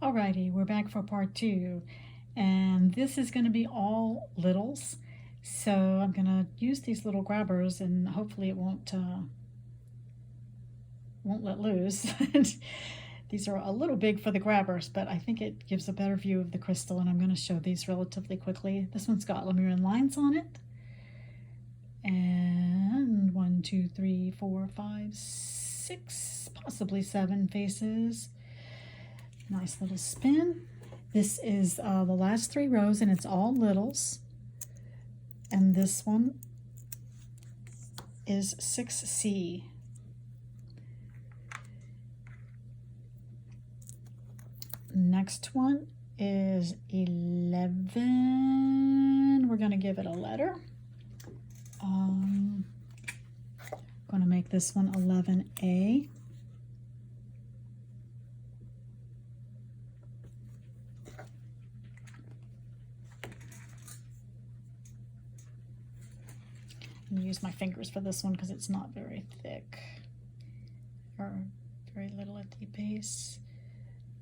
Alrighty, we're back for part two, and this is going to be all littles. So I'm going to use these little grabbers, and hopefully it won't let loose. These are a little big for the grabbers, but I think it gives a better view of the crystal, and I'm going to show these relatively quickly. This one's got Lemurian lines on it, and 1, 2, 3, 4, 5, 6, possibly 7 faces. Nice little spin. This is the last 3 rows, and it's all littles. And this one is 6C. Next one is 11. We're going to give it a letter. Going to make this one 11A. I'm use my fingers for this one because it's not very thick or very little at the base.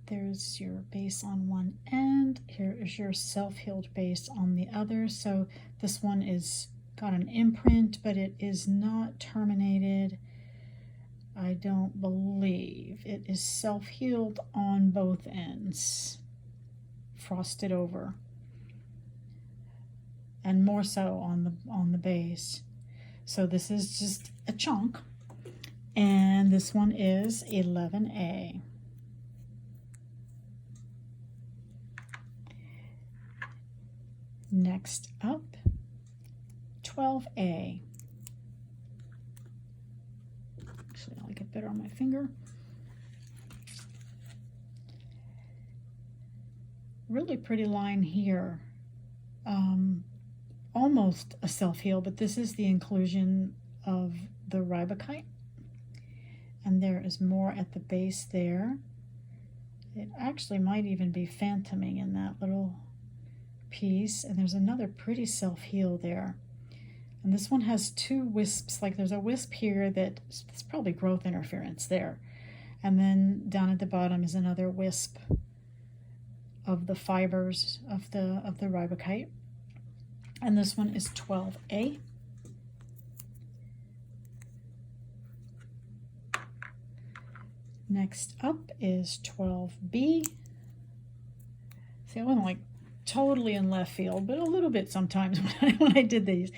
There's your base on one end. Here is your self-healed base on the other. So this one is got an imprint, but it is not terminated. I don't believe it is self-healed on both ends, frosted over, and more so on the base. So this is just a chunk, and this one is 11A. Next up, 12A. Actually, I like it better on my finger. Really pretty line here. Almost a self-heal, but this is the inclusion of the ribosite. And there is more at the base there. It actually might even be phantoming in that little piece. And there's another pretty self-heal there. And this one has 2 wisps. Like there's a wisp here that's probably growth interference there. And then down at the bottom is another wisp of the fibers of the ribosite. And this one is 12A. Next up is 12B. See, I wasn't like totally in left field, but a little bit sometimes when I did these.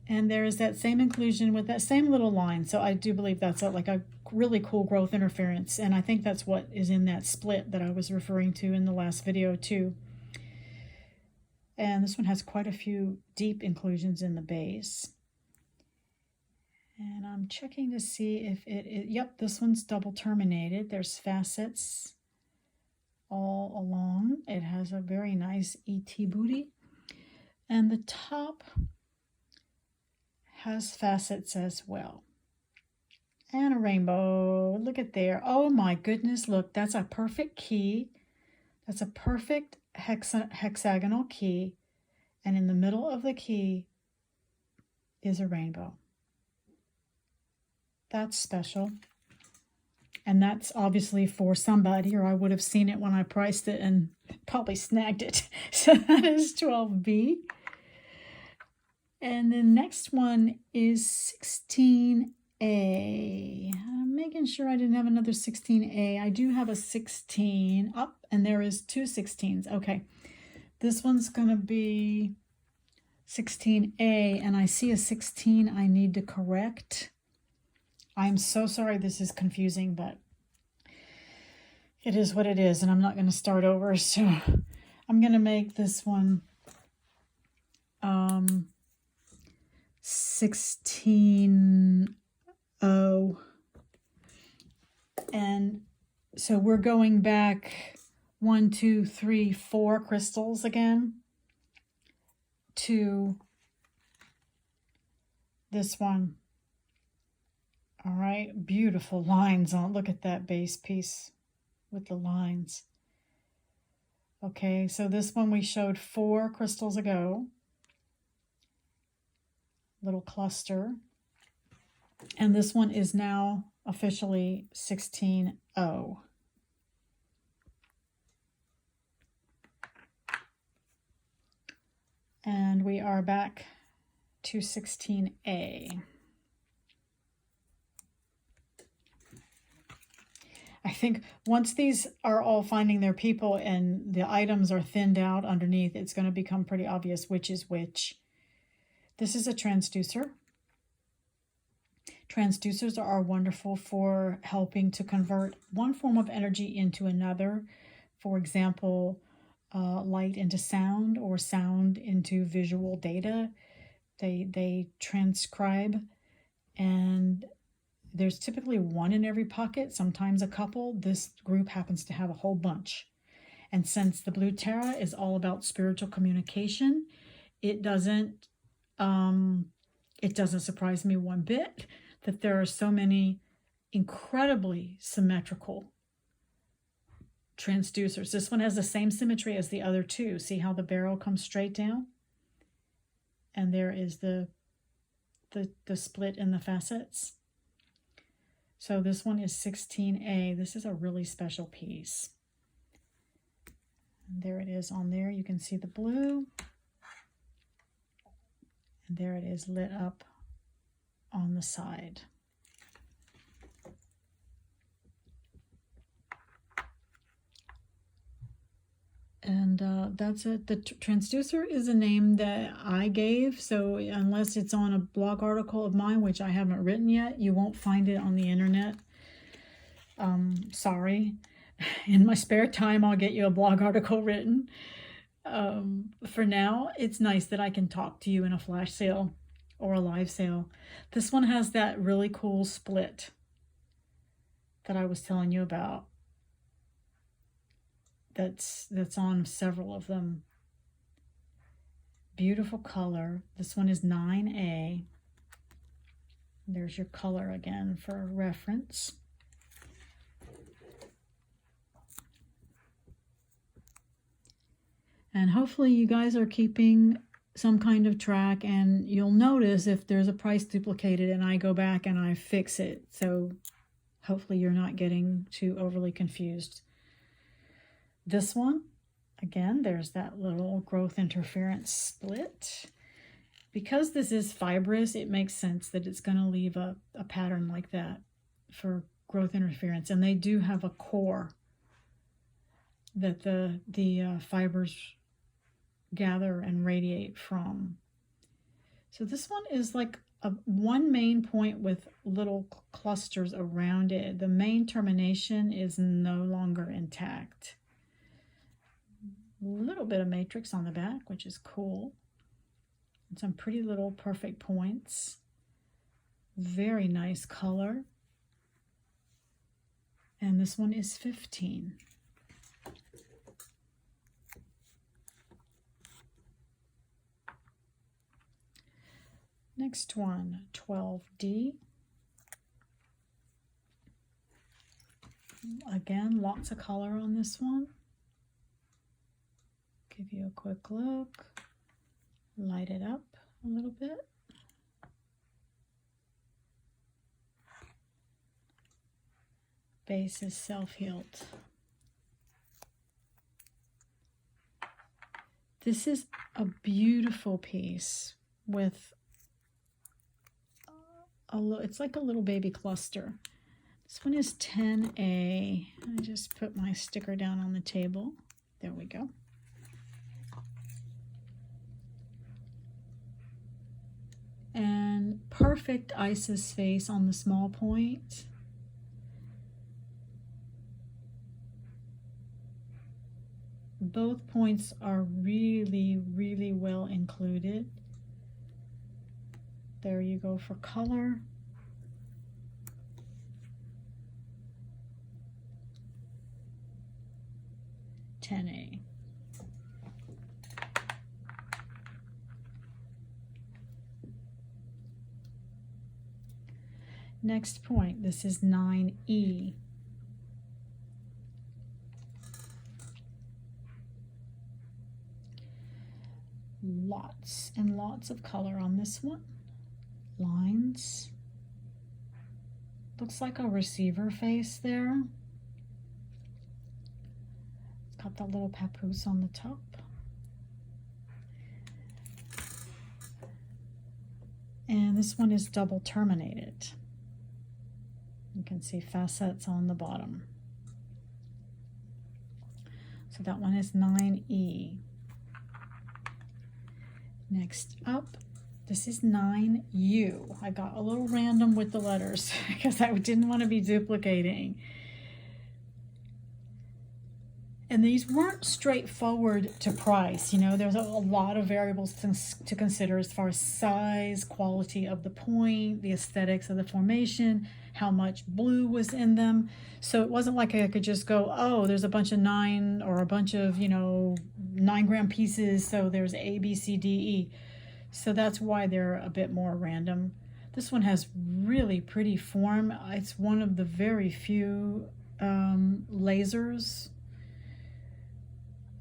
And there is that same inclusion with that same little line. So I do believe that's like a really cool growth interference. And I think that's what is in that split that I was referring to in the last video too. And this one has quite a few deep inclusions in the base. And I'm checking to see if yep, this one's double terminated. There's facets all along. It has a very nice ET booty. And the top has facets as well. And a rainbow. Look at there. Oh my goodness, look, that's a perfect key. That's a perfect hexagonal key, and in the middle of the key is a rainbow. That's special, and that's obviously for somebody, or I would have seen it when I priced it and probably snagged it. So that is 12B. And the next one is 16A. I'm making sure I didn't have another 16A. I do have a 16 up, and there is 2 16s. Okay, this one's going to be 16A, and I see a 16 I need to correct. I'm so sorry this is confusing, but it is what it is, and I'm not going to start over. So I'm going to make this one 16O. And so we're going back 1, 2, 3, 4 crystals again to this one. All right, beautiful lines on. Look at that base piece with the lines. Okay, so this one we showed 4 crystals ago. Little cluster. And this one is now officially 16O. we are back to 16A. I think once these are all finding their people and the items are thinned out underneath, it's going to become pretty obvious which is which. This is a transducer. Transducers are wonderful for helping to convert one form of energy into another. For example, light into sound or sound into visual data. They transcribe, and there's typically one in every pocket, sometimes a couple. This group happens to have a whole bunch. And since the Blue Terra is all about spiritual communication, it doesn't surprise me one bit that there are so many incredibly symmetrical transducers. This one has the same symmetry as the other two. See how the barrel comes straight down? And there is the split in the facets. So this one is 16A. This is a really special piece. And there it is on there. You can see the blue. And there it is lit up on the side. And that's it. The transducer is a name that I gave, so unless it's on a blog article of mine, which I haven't written yet, you won't find it on the internet. Sorry. In my spare time, I'll get you a blog article written. For now, it's nice that I can talk to you in a flash sale or a live sale. This one has that really cool split that I was telling you about. That's on several of them. Beautiful color. This one is 9A. There's your color again for reference. And hopefully you guys are keeping some kind of track, and you'll notice if there's a price duplicated and I go back and I fix it. So hopefully you're not getting too overly confused. This one, again, there's that little growth interference split. Because this is fibrous, it makes sense that it's going to leave a pattern like that for growth interference. And they do have a core that the fibers gather and radiate from. So this one is like one main point with little clusters around it. The main termination is no longer intact. A little bit of matrix on the back, which is cool. And some pretty little perfect points. Very nice color. And this one is 15. Next one, 12D. Again, lots of color on this one. Give you a quick look, light it up a little bit. Base is self-healed. This is a beautiful piece with it's like a little baby cluster. This one is 10A. I just put my sticker down on the table. There we go. And perfect Isis face on the small point. Both points are really, really well included. There you go for color. $10A. Next point, this is 9E. Lots and lots of color on this one. Lines. Looks like a receiver face there. It's got the little papoose on the top. this one is double terminated. You can see facets on the bottom. So that one is 9E. Next up, this is 9U. I got a little random with the letters because I didn't want to be duplicating. And these weren't straightforward to price. You know, there's a lot of variables to consider as far as size, quality of the point, the aesthetics of the formation, how much blue was in them. So it wasn't like I could just go, oh, there's a bunch of 9 or a bunch of, 9-gram pieces, so there's A, B, C, D, E. So that's why they're a bit more random. This one has really pretty form. It's one of the very few lasers.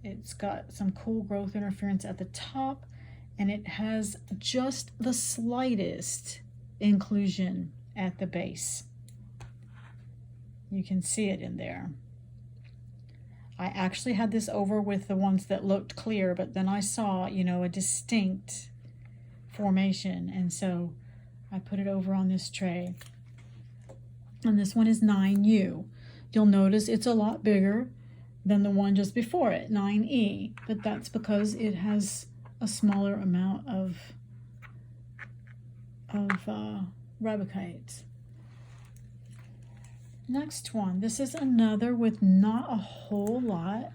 It's got some cool growth interference at the top, and it has just the slightest inclusion at the base. You can see it in there. I actually had this over with the ones that looked clear, but then I saw, a distinct formation, and so I put it over on this tray. And this one is 9U. You'll notice it's a lot bigger than the one just before it, 9E, but that's because it has a smaller amount of riboside. Next one, this is another with not a whole lot,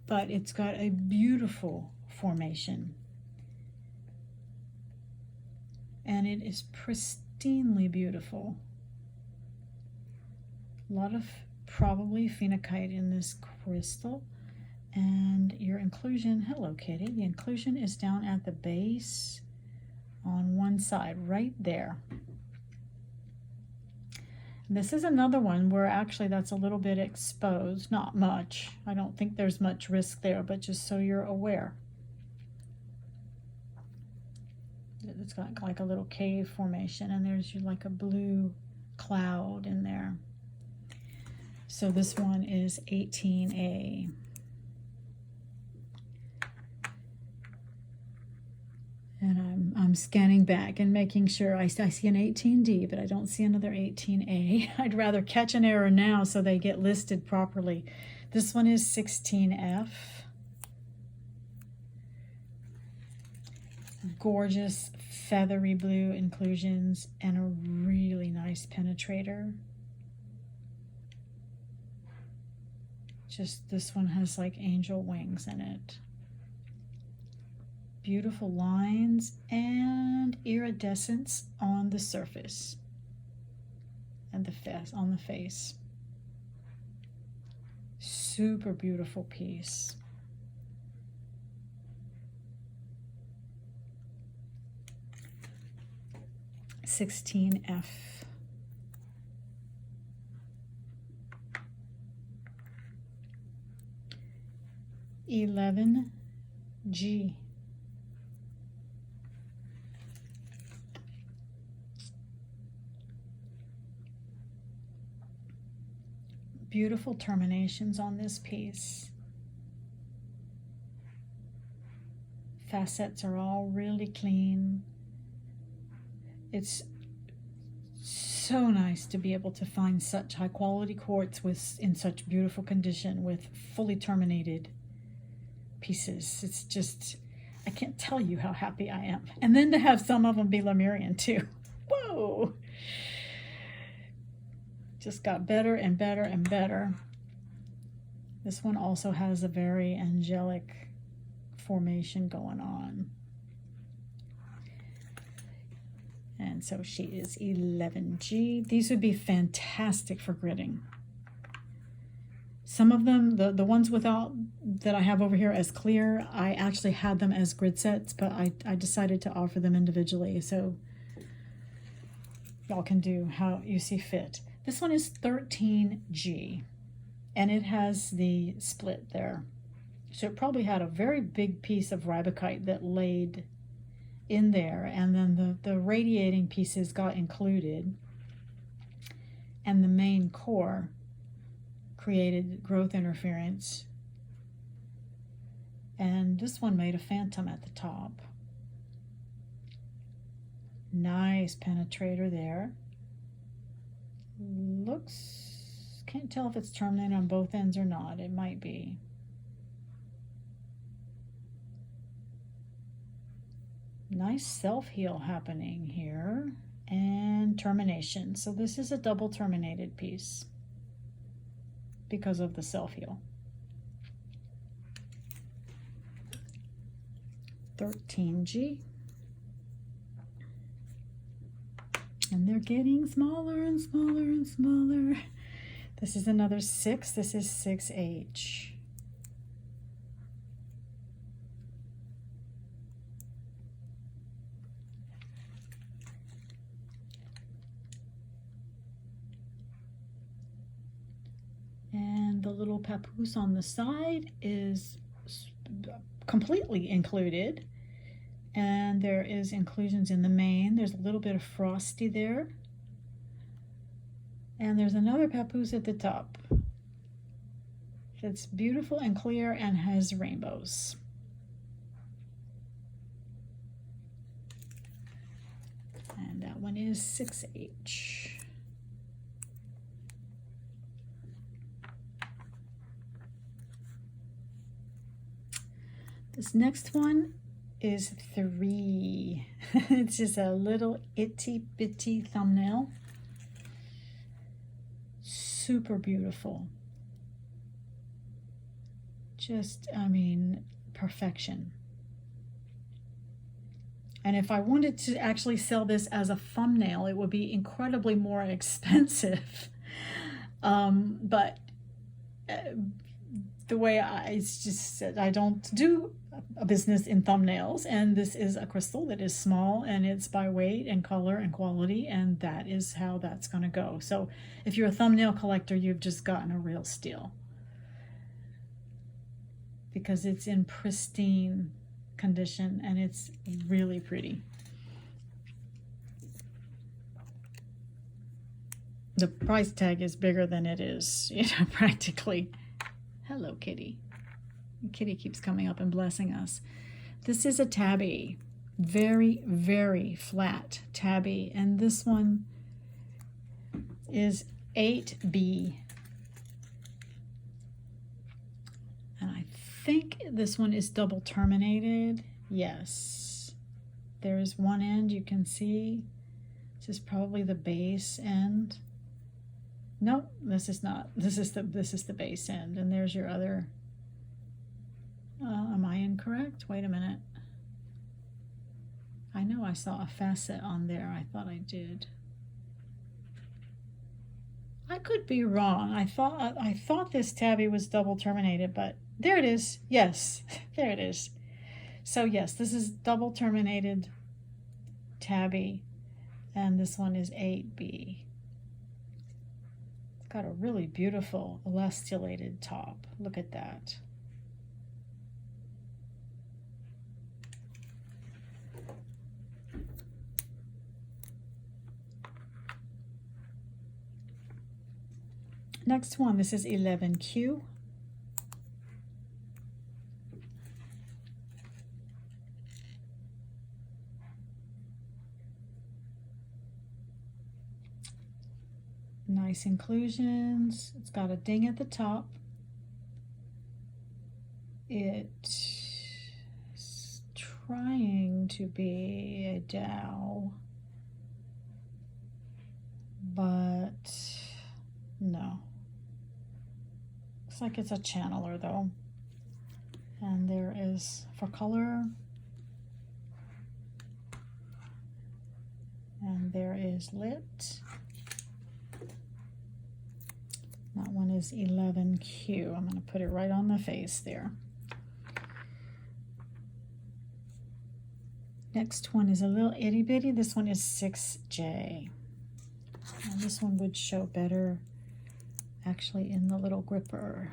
but it's got a beautiful formation. And it is pristinely beautiful. A lot of probably phenakite in this crystal. And your inclusion, hello Kitty, the inclusion is down at the base on one side, right there. This is another one where actually that's a little bit exposed, not much. I don't think there's much risk there, but just so you're aware. It's got like a little cave formation, and there's like a blue cloud in there. So this one is 18A. And I'm scanning back and making sure I see an 18D, but I don't see another 18A. I'd rather catch an error now so they get listed properly. This one is 16F. Gorgeous feathery blue inclusions and a really nice penetrator. Just this one has like angel wings in it. Beautiful lines and iridescence on the surface and on the face. Super beautiful piece. (16F). (11G). Beautiful terminations on this piece. Facets are all really clean. It's so nice to be able to find such high quality quartz in such beautiful condition with fully terminated pieces. It's just, I can't tell you how happy I am. And then to have some of them be Lemurian too. Whoa! Just got better and better and better. This one also has a very angelic formation going on. And so she is 11G. These would be fantastic for gridding. Some of them, the ones without that I have over here as clear, I actually had them as grid sets, but I decided to offer them individually. So y'all can do how you see fit. This one is 13G, and it has the split there. So it probably had a very big piece of riboside that laid in there, and then the radiating pieces got included, and the main core created growth interference. And this one made a phantom at the top. Nice penetrator there. Looks, can't tell if it's terminated on both ends or not. It might be. Nice self-heal happening here, and termination. So this is a double terminated piece because of the self-heal. 13G. And they're getting smaller and smaller and smaller. This is another 6. This is 6H. And the little papoose on the side is completely included. And there is inclusions in the mane. There's a little bit of frosty there. And there's another papoose at the top. It's beautiful and clear and has rainbows. And that one is 6H. This next one is 3. It's just a little itty bitty thumbnail. Super beautiful. Just, I mean, perfection. And if I wanted to actually sell this as a thumbnail, it would be incredibly more expensive. But the way it's just, I don't do a business in thumbnails, and this is a crystal that is small, and it's by weight and color and quality, and that is how that's going to go. So if you're a thumbnail collector, you've just gotten a real steal, because it's in pristine condition and it's really pretty. The price tag is bigger than it is, you know, practically. Hello, kitty. Kitty keeps coming up and blessing us. This is a tabby, very, very flat tabby, and this one is 8B. And I think this one is double terminated. Yes. There is one end you can see. This is probably the base end. Nope, this is not. This is the base end, and there's your other. Am I incorrect? Wait a minute. I know I saw a facet on there. I thought I did. I could be wrong. I thought this tabby was double terminated, but there it is. Yes, there it is. So yes, this is double terminated tabby, and this one is 8B. It's got a really beautiful elastulated top. Look at that. Next one, this is 11Q. Nice inclusions. It's got a ding at the top. It's trying to be a dowel, but no. Looks like it's a channeler though. And there is for color. And there is lit. That one is 11Q. I'm going to put it right on the face there. Next one is a little itty bitty. This one is 6J. And this one would show better actually in the little gripper.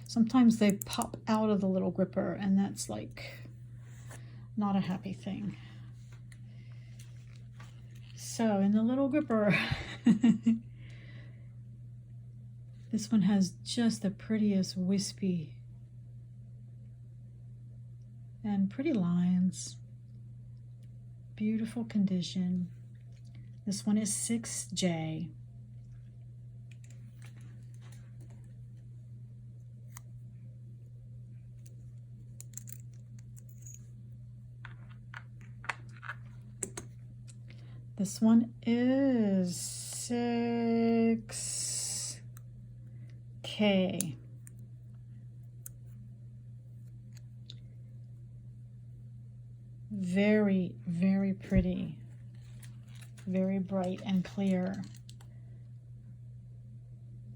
Sometimes they pop out of the little gripper, and that's like not a happy thing. So in the little gripper, this one has just the prettiest wispy and pretty lines. Beautiful condition. This one is 6J. This one is 6K. Very, very pretty. Very bright and clear.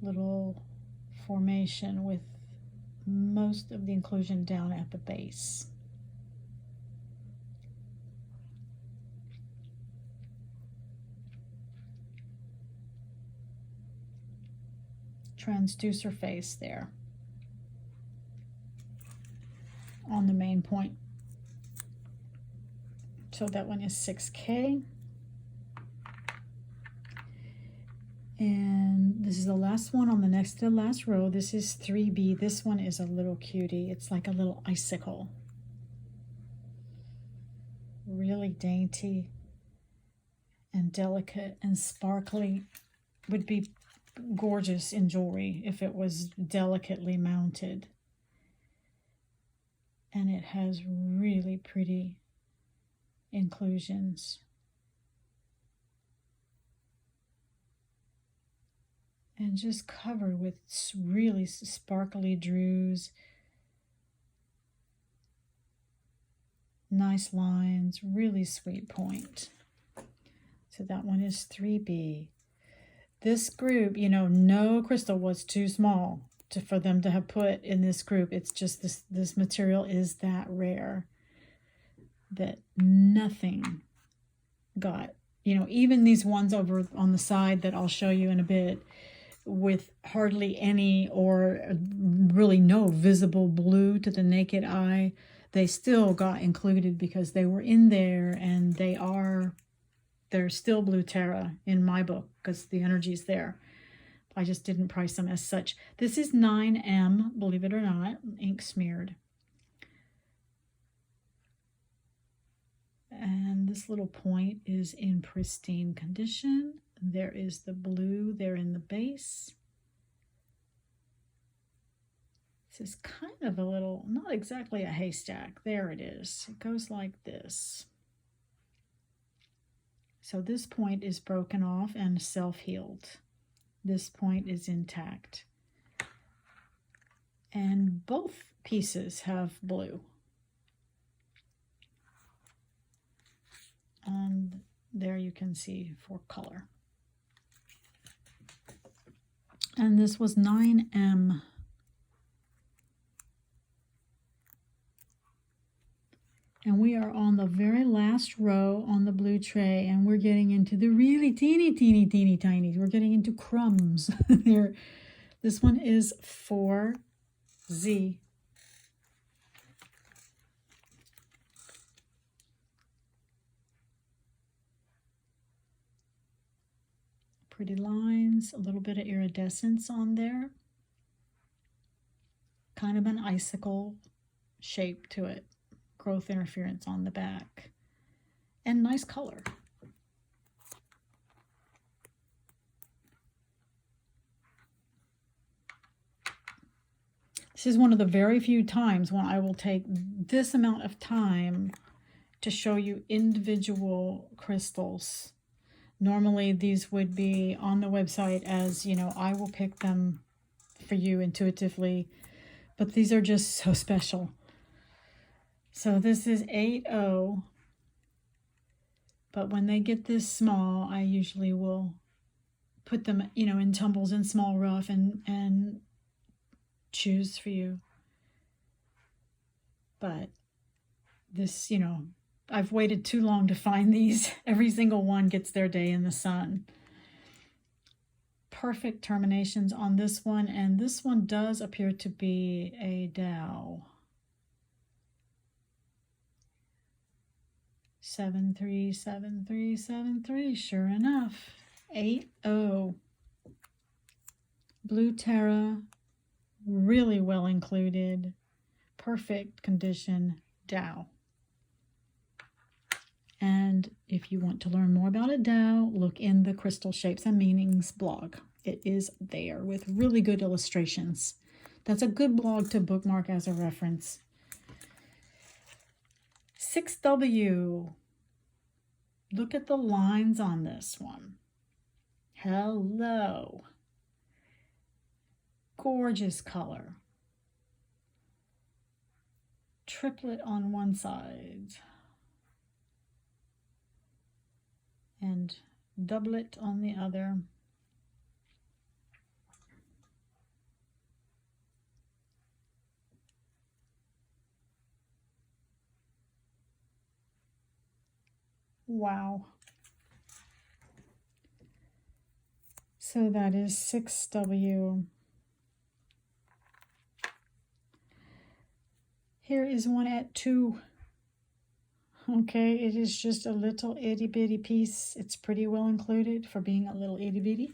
Little formation with most of the inclusion down at the base. Transducer face there on the main point. So that one is 6K. And this is the last one on the next to the last row. This is 3B. This one is a little cutie. It's like a little icicle. Really dainty and delicate and sparkly. Would be gorgeous in jewelry if it was delicately mounted. And it has really pretty inclusions. And just covered with really sparkly drews. Nice lines, really sweet point. So that one is 3B. This group, you know, no crystal was too small for them to have put in this group. It's just this material is that rare that nothing got, you know, even these ones over on the side that I'll show you in a bit with hardly any or really no visible blue to the naked eye, they still got included because they were in there, and they're still Blue Terra in my book because the energy is there. I just didn't price them as such. This is 9M, believe it or not, ink smeared. And this little point is in pristine condition. There is the blue there in the base. This is kind of a little, not exactly a haystack. There it is. It goes like this. So this point is broken off and self-healed. This point is intact. And both pieces have blue. And there you can see for color. And this was 9M. And we are on the very last row on the blue tray, and we're getting into the really teeny, teeny, teeny, tiny. We're getting into crumbs here. This one is 4Z. Pretty lines, a little bit of iridescence on there. Kind of an icicle shape to it. Growth interference on the back. And nice color. This is one of the very few times when I will take this amount of time to show you individual crystals. Normally these would be on the website as, you know, I will pick them for you intuitively, but these are just so special. So this is 8O, but when they get this small, I usually will put them, you know, in tumbles in small rough and choose for you. But this, you know, I've waited too long to find these. Every single one gets their day in the sun. Perfect terminations on this one, and this one does appear to be a Dao. 737373, sure enough. 8O. Blue Terra, really well included. Perfect condition Dao. And if you want to learn more about a Dao, look in the Crystal Shapes and Meanings blog. It is there with really good illustrations. That's a good blog to bookmark as a reference. 6W. Look at the lines on this one. Hello. Gorgeous color. Triplet on one side and doublet on the other. Wow. So that is 6W. Here is one at 2. Okay, it is just a little itty bitty piece. It's pretty well included for being a little itty bitty.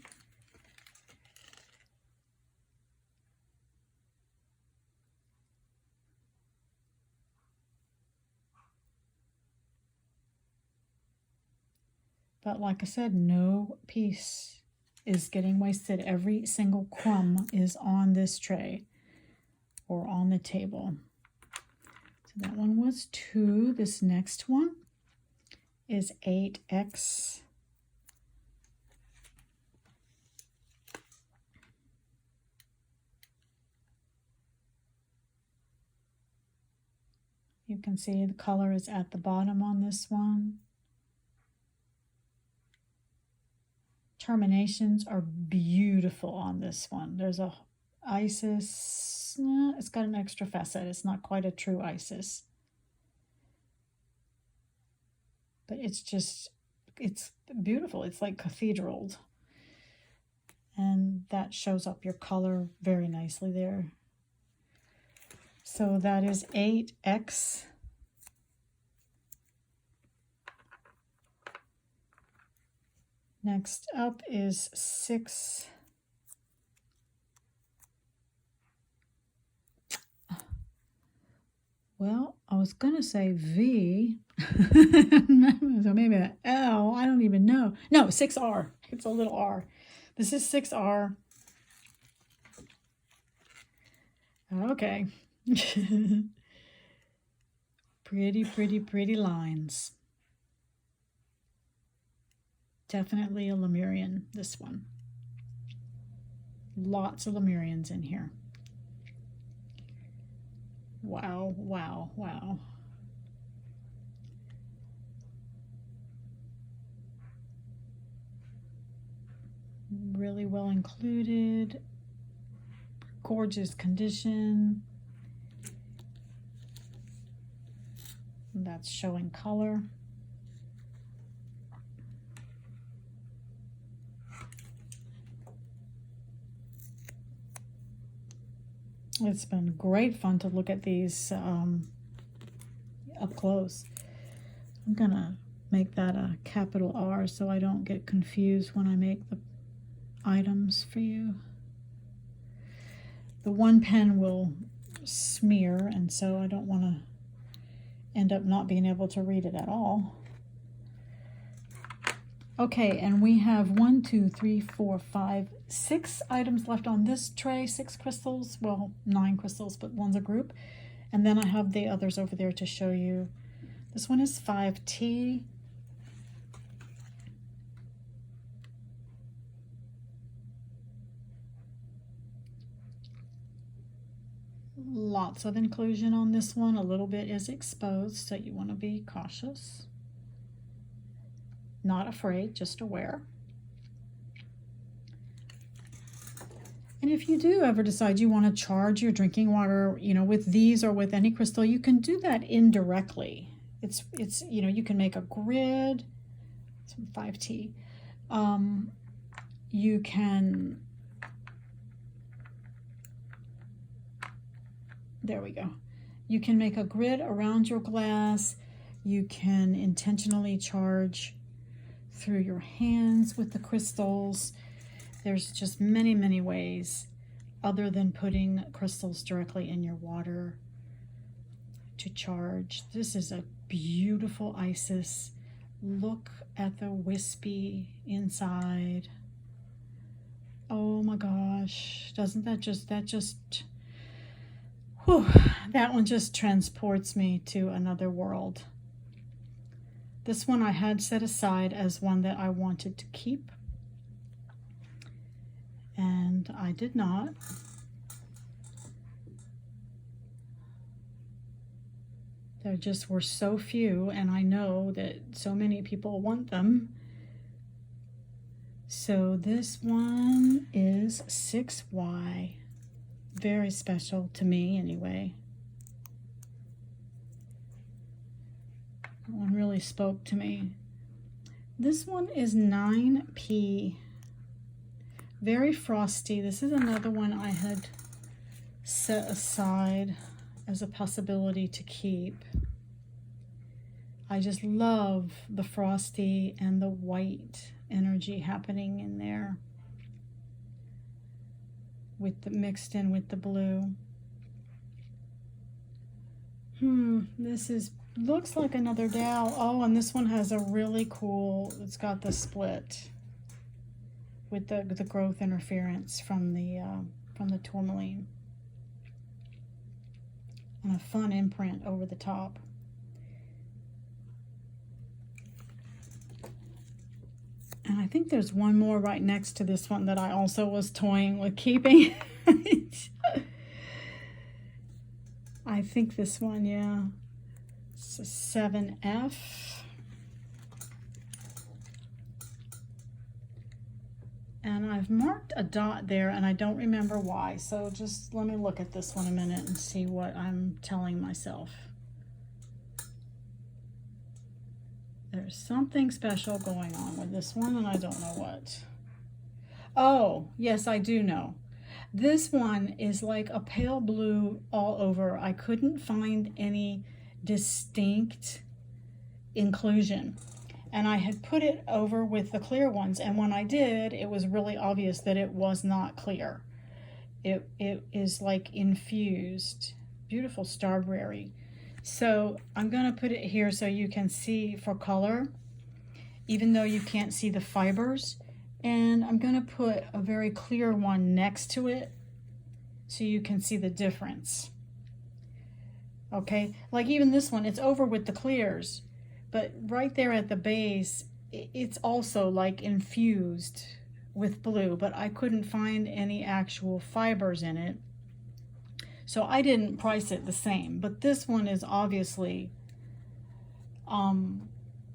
But like I said, no piece is getting wasted. Every single crumb is on this tray or on the table. So that one was 2. This next one is 8X. You can see the color is at the bottom on this one. Terminations are beautiful on this one. There's a Isis. It's got an extra facet. It's not quite a true Isis. But it's beautiful. It's like cathedraled. And that shows up your color very nicely there. So that is 8X. Next up is 6. Well, I was going to say V. So maybe an L. I don't even know. No, 6R. It's a little R. This is 6R. Okay. Pretty, pretty, pretty lines. Definitely a Lemurian, this one. Lots of Lemurians in here. Wow, wow, wow. Really well included. Gorgeous condition. And that's showing color. It's been great fun to look at these up close. I'm gonna make that a capital R so I don't get confused when I make the items for you. The one pen will smear, and so I don't want to end up not being able to read it at all. Okay, and we have 1, 2, 3, 4, 5, 6 items left on this tray, 6 crystals, well, 9 crystals, but one's a group. And then I have the others over there to show you. This one is 5T. Lots of inclusion on this one. A little bit is exposed, so you want to be cautious. Not afraid, just aware. And if you do ever decide you want to charge your drinking water, you know, with these or with any crystal, you can do that indirectly. It's you know, you can make a grid, some 5T. You can, there we go. You can make a grid around your glass. You can intentionally charge through your hands with the crystals. There's just many, many ways other than putting crystals directly in your water to charge. This is a beautiful Isis. Look at the wispy inside. Oh my gosh, doesn't that just, whew, that one just transports me to another world. This one I had set aside as one that I wanted to keep, and I did not. There just were so few, and I know that so many people want them. So this one is 6Y. Very special to me anyway. That one really spoke to me. This one is 9P. Very frosty. This is another one I had set aside as a possibility to keep. I just love the frosty and the white energy happening in there with the mixed in with the blue. This is looks like another dowel. Oh, and this one has a really cool, it's got the split with the growth interference from the tourmaline. And a fun imprint over the top. And I think there's one more right next to this one that I also was toying with keeping. I think this one, yeah. It's a 7F. And I've marked a dot there, and I don't remember why. So just let me look at this one a minute and see what I'm telling myself. There's something special going on with this one, and I don't know what. Oh, yes, I do know. This one is like a pale blue all over. I couldn't find any distinct inclusion. And I had put it over with the clear ones, and when I did, it was really obvious that it was not clear. It is like infused. Beautiful starberry. So I'm going to put it here so you can see for color, even though you can't see the fibers. And I'm going to put a very clear one next to it so you can see the difference. Okay, like even this one, it's over with the clears, but right there at the base, it's also like infused with blue, but I couldn't find any actual fibers in it. So I didn't price it the same, but this one is obviously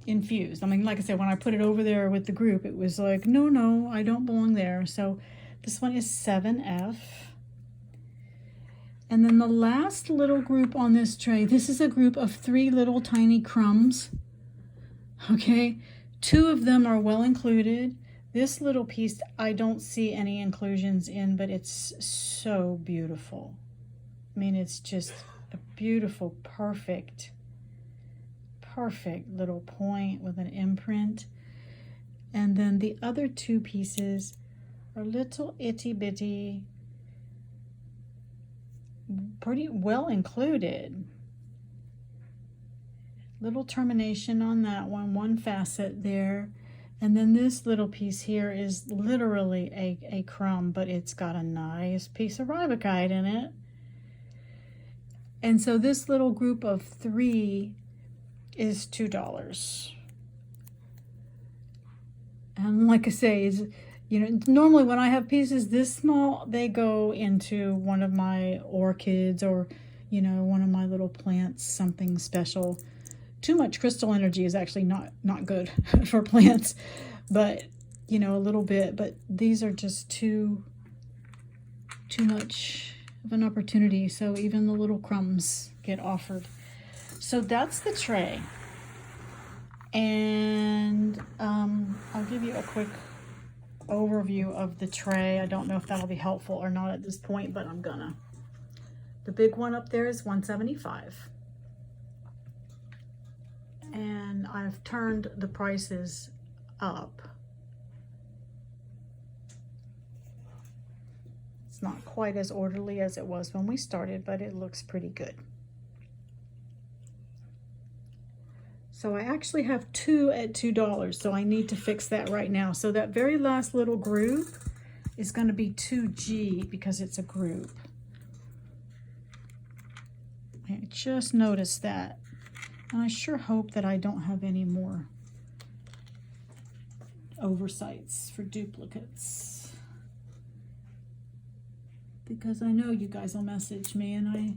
infused. I mean, like I said, when I put it over there with the group, it was like, no, I don't belong there. So this one is 7F. And then the last little group on this tray, this is a group of 3 little tiny crumbs. Okay, 2 of them are well included. This little piece, I don't see any inclusions in, but it's so beautiful. I mean, it's just a beautiful, perfect little point with an imprint. And then the other 2 pieces are little itty bitty, pretty well included. Little termination on that one facet there. And then this little piece here is literally a crumb, but it's got a nice piece of riboside in it. And so this little group of 3 is $2. And like I say, is, you know, normally when I have pieces this small, they go into one of my orchids or, you know, one of my little plants, something special. Too much crystal energy is actually not good for plants, but, you know, a little bit. But these are just too much of an opportunity, so even the little crumbs get offered. So that's the tray, and I'll give you a quick overview of the tray. I don't know if that'll be helpful or not at this point, but I'm gonna. The big one up there is $175, and I've turned the prices up. It's not quite as orderly as it was when we started, but it looks pretty good. So I actually have 2 at $2, so I need to fix that right now. So that very last little group is going to be 2G because it's a group. I just noticed that. And I sure hope that I don't have any more oversights for duplicates, because I know you guys will message me and I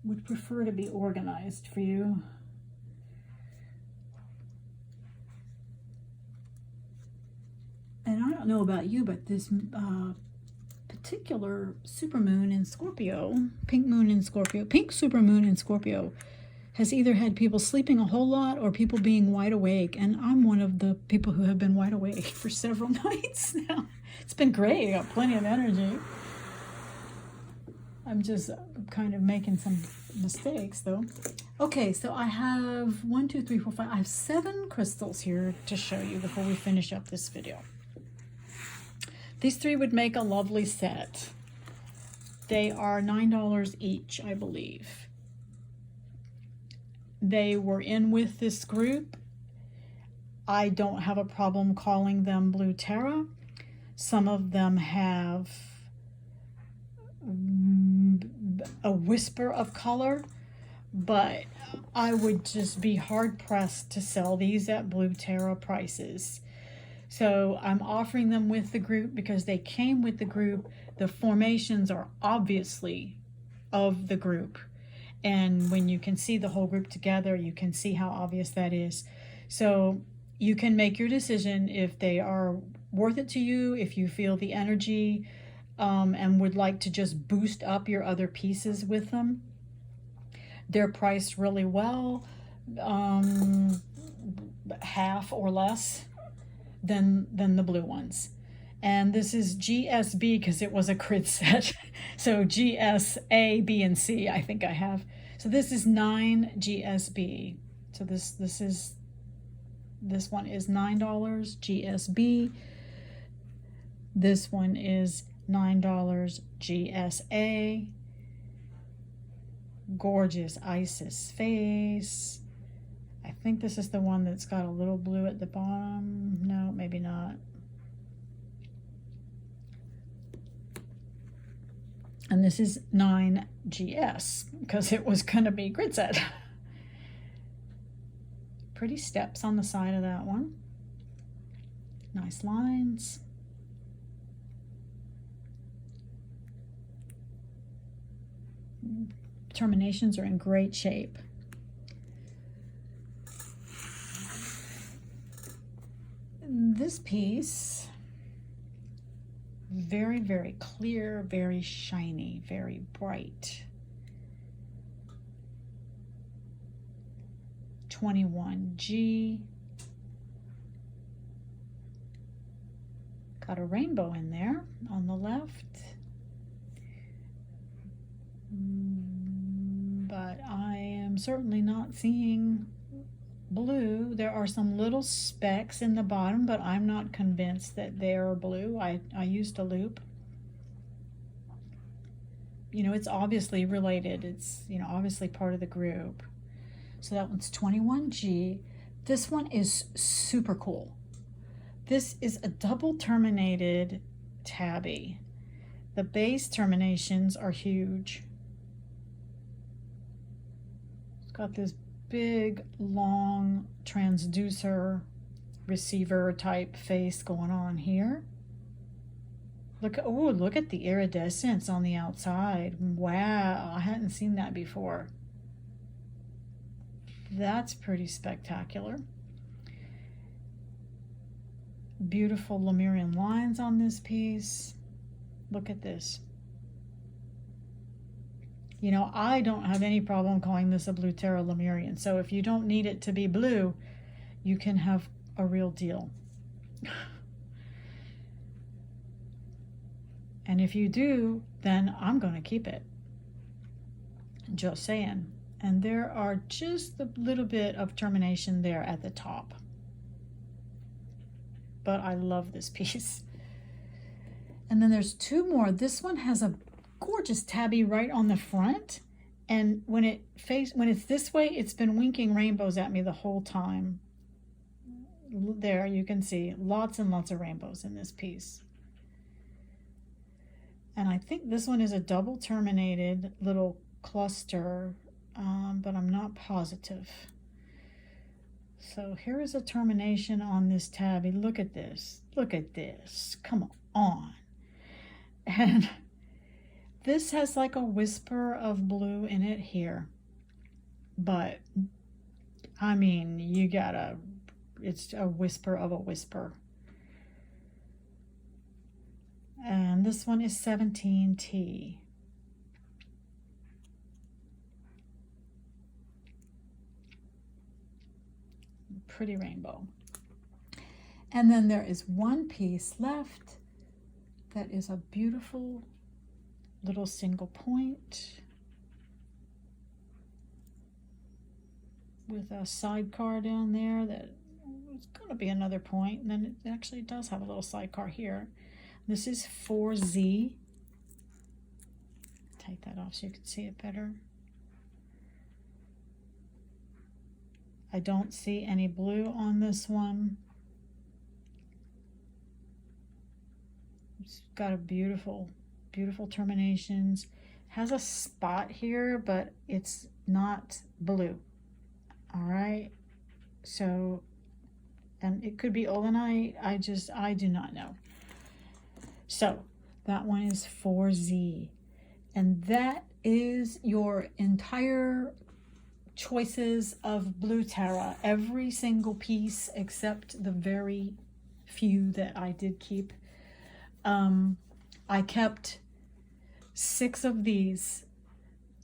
would prefer to be organized for you. And I don't know about you, but this particular supermoon in Scorpio, pink moon in Scorpio, pink supermoon in Scorpio, has either had people sleeping a whole lot or people being wide awake. And I'm one of the people who have been wide awake for several nights now. It's been great. I got plenty of energy. I'm just kind of making some mistakes though. Okay, so I have 1, 2, 3, 4, 5. I have 7 crystals here to show you before we finish up this video. These 3 would make a lovely set. They are $9 each, I believe. They were in with this group. I don't have a problem calling them Blue Terra. Some of them have a whisper of color, but I would just be hard pressed to sell these at Blue Terra prices. So I'm offering them with the group because they came with the group. The formations are obviously of the group. And when you can see the whole group together, you can see how obvious that is. So you can make your decision if they are worth it to you, if you feel the energy and would like to just boost up your other pieces with them. They're priced really well, half or less than the blue ones. And this is GSB because it was a grid set. So GSA, B, and C I think I have. So this is 9 GSB. So this one is $9 GSB. This one is $9 GSA. Gorgeous Isis face. I think this is the one that's got a little blue at the bottom. No, maybe not. And this is 9GS because it was going to be grid set. Pretty steps on the side of that one. Nice lines. Terminations are in great shape. This piece, very, very clear, very shiny, very bright. 21G. Got a rainbow in there on the left. But I am certainly not seeing blue. There are some little specks in the bottom, but I'm not convinced that they're blue. I used a loop. You know, it's obviously related. It's, you know, obviously part of the group. So that one's 21G. This one is super cool. This is a double terminated tabby. The base terminations are huge. It's got this big, long transducer receiver type face going on here. Look at the iridescence on the outside. Wow, I hadn't seen that before. That's pretty spectacular. Beautiful Lemurian lines on this piece. Look at this. You know, I don't have any problem calling this a Blue Terra Lemurian. So if you don't need it to be blue, you can have a real deal. And if you do, then I'm going to keep it. Just saying. And there are just a little bit of termination there at the top. But I love this piece. And then there's 2 more. This one has a gorgeous tabby right on the front, And when it's this way, it's been winking rainbows at me the whole time. There, you can see lots and lots of rainbows in this piece. And I think this one is a double terminated little cluster, but I'm not positive. So here is a termination on this tabby. Look at this. Look at this. Come on. And this has like a whisper of blue in it here. But, I mean, it's a whisper of a whisper. And this one is 17T. Pretty rainbow. And then there is one piece left that is a beautiful little single point with a sidecar down there that it's going to be another point, and then it actually does have a little sidecar here. This is 4Z. Take that off so you can see it better. I don't see any blue on this one. It's got a beautiful, beautiful terminations. Has a spot here, but it's not blue. All right. So, and it could be Olenite. I do not know. So that one is 4Z. And that is your entire choices of Blue Tara. Every single piece except the very few that I did keep. I kept 6 of these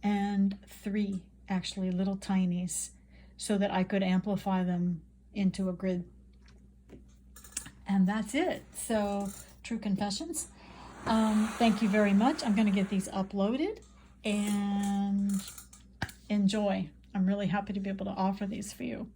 and 3 actually little tinies so that I could amplify them into a grid. And that's it. So True Confessions. Thank you very much. I'm going to get these uploaded and enjoy. I'm really happy to be able to offer these for you.